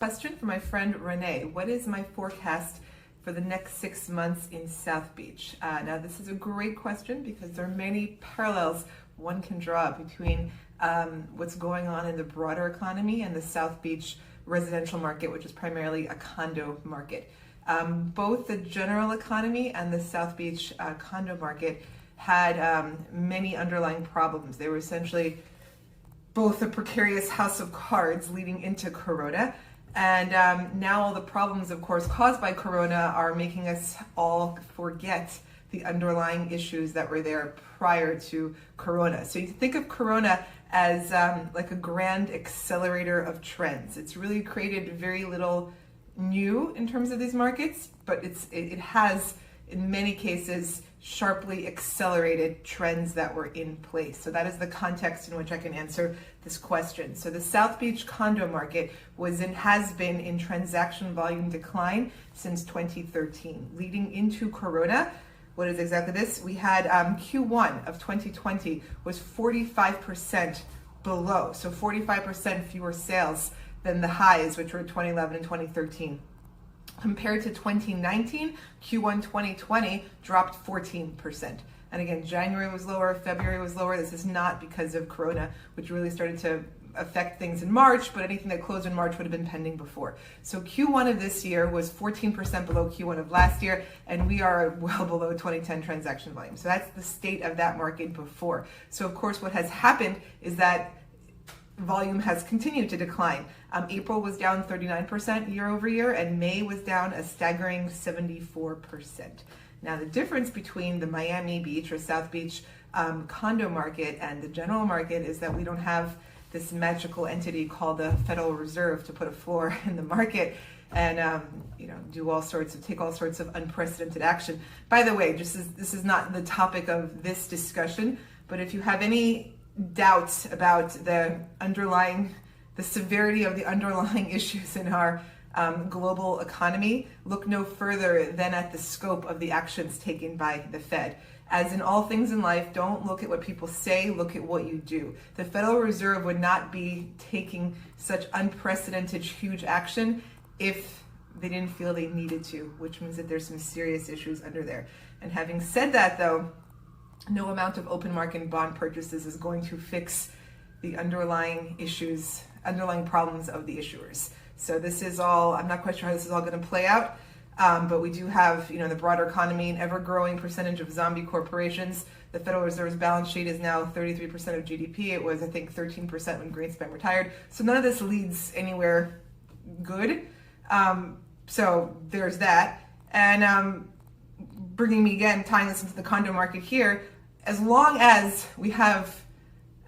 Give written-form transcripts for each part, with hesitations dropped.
Question from my friend Renee. What is my forecast for the next 6 months in South Beach? Now, this is a great question because there are many parallels one can draw between what's going on in the broader economy and the South Beach residential market, which is primarily a condo market. Both the general economy and the South Beach condo market had many underlying problems. They were essentially both a precarious house of cards leading into Corona. And now all the problems, of course, caused by Corona are making us all forget the underlying issues that were there prior to Corona. So you think of Corona as like a grand accelerator of trends. It's really created very little new in terms of these markets, but it has, in many cases, sharply accelerated trends that were in place. So that is the context in which I can answer this question. So the South Beach condo market has been in transaction volume decline since 2013. Leading into Corona, what is exactly this? We had Q1 of 2020 was 45% below. So 45% fewer sales than the highs, which were 2011 and 2013. Compared to 2019, Q1 2020 dropped 14%. And again, January was lower, February was lower. This is not because of Corona, which really started to affect things in March, but anything that closed in March would have been pending before. So Q1 of this year was 14% below Q1 of last year, and we are well below 2010 transaction volume. So that's the state of that market before. So of course, what has happened is that volume has continued to decline. April was down 39% year over year, and May was down a staggering 74%. Now, the difference between the Miami Beach or South Beach condo market and the general market is that we don't have this magical entity called the Federal Reserve to put a floor in the market and take all sorts of unprecedented action. By the way, this is not the topic of this discussion, but if you have any doubts about the severity of the underlying issues in our global economy, look no further than at the scope of the actions taken by the Fed. As in all things in life, don't look at what people say, look at what you do. The Federal Reserve would not be taking such unprecedented, huge action if they didn't feel they needed to, which means that there's some serious issues under there. And having said that, though, no amount of open market bond purchases is going to fix the underlying problems of the issuers. So this is all, I'm not quite sure how this is all going to play out, but we do have, the broader economy, an ever-growing percentage of zombie corporations. The Federal Reserve's balance sheet is now 33% of GDP. It was, I think, 13% when Greenspan retired. So none of this leads anywhere good. So there's that. And bringing me again, tying this into the condo market here, as long as we have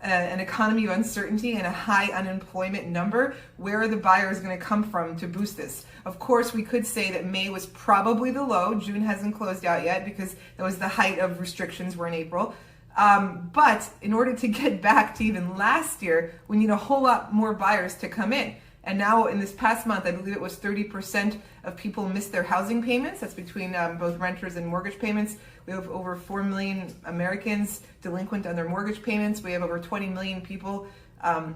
an economy of uncertainty and a high unemployment number, where are the buyers going to come from to boost this? Of course, we could say that May was probably the low. June hasn't closed out yet because that was the height of restrictions were in April. But in order to get back to even last year, we need a whole lot more buyers to come in. And now in this past month, I believe it was 30% of people missed their housing payments. That's between both renters and mortgage payments. We have over 4 million Americans delinquent on their mortgage payments. We have over 20 million people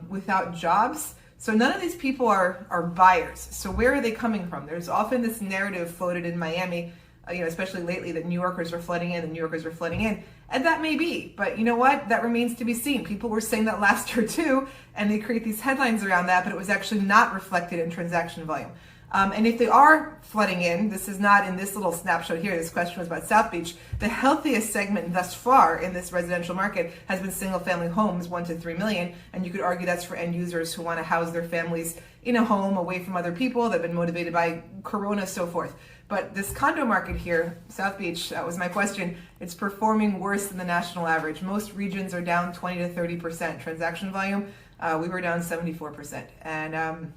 without jobs. So none of these people are buyers. So where are they coming from? There's often this narrative floated in Miami, especially lately, that New Yorkers are flooding in and New Yorkers are flooding in. And that may be, but you know what? That remains to be seen. People were saying that last year too, and they create these headlines around that, but it was actually not reflected in transaction volume. And if they are flooding in, this is not in this little snapshot here, this question was about South Beach, the healthiest segment thus far in this residential market has been single family homes, 1 to 3 million, and you could argue that's for end users who want to house their families in a home away from other people that have been motivated by Corona, so forth. But this condo market here, South Beach, that was my question, it's performing worse than the national average. Most regions are down 20 to 30% transaction volume. We were down 74%. And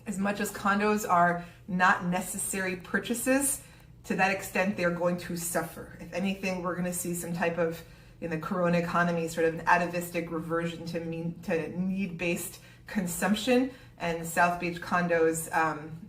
as much as condos are not necessary purchases, to that extent, they're going to suffer. If anything, we're going to see some type of, in the Corona economy, sort of an atavistic reversion to need-based consumption, and South Beach condos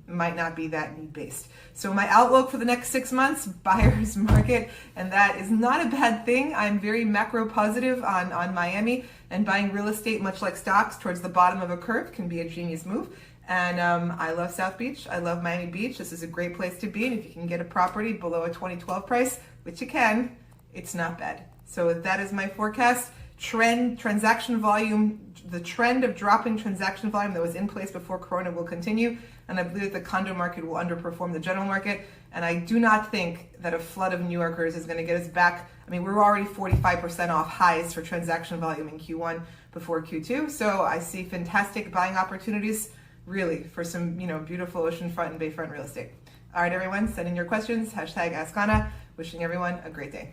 might not be that need-based. So my outlook for the next 6 months, buyer's market, and that is not a bad thing. I'm very macro positive on Miami, and buying real estate, much like stocks, towards the bottom of a curve can be a genius move. And I love South Beach. I love Miami Beach. This is a great place to be. And if you can get a property below a 2012 price, which you can, it's not bad. So that is my forecast. Transaction volume, the trend of dropping transaction volume that was in place before Corona will continue. And I believe that the condo market will underperform the general market. And I do not think that a flood of New Yorkers is going to get us back. I mean, we're already 45% off highs for transaction volume in Q1 before Q2. So I see fantastic buying opportunities, really, for some, beautiful oceanfront and bayfront real estate. All right, everyone, send in your questions, #AskAnna. Wishing everyone a great day.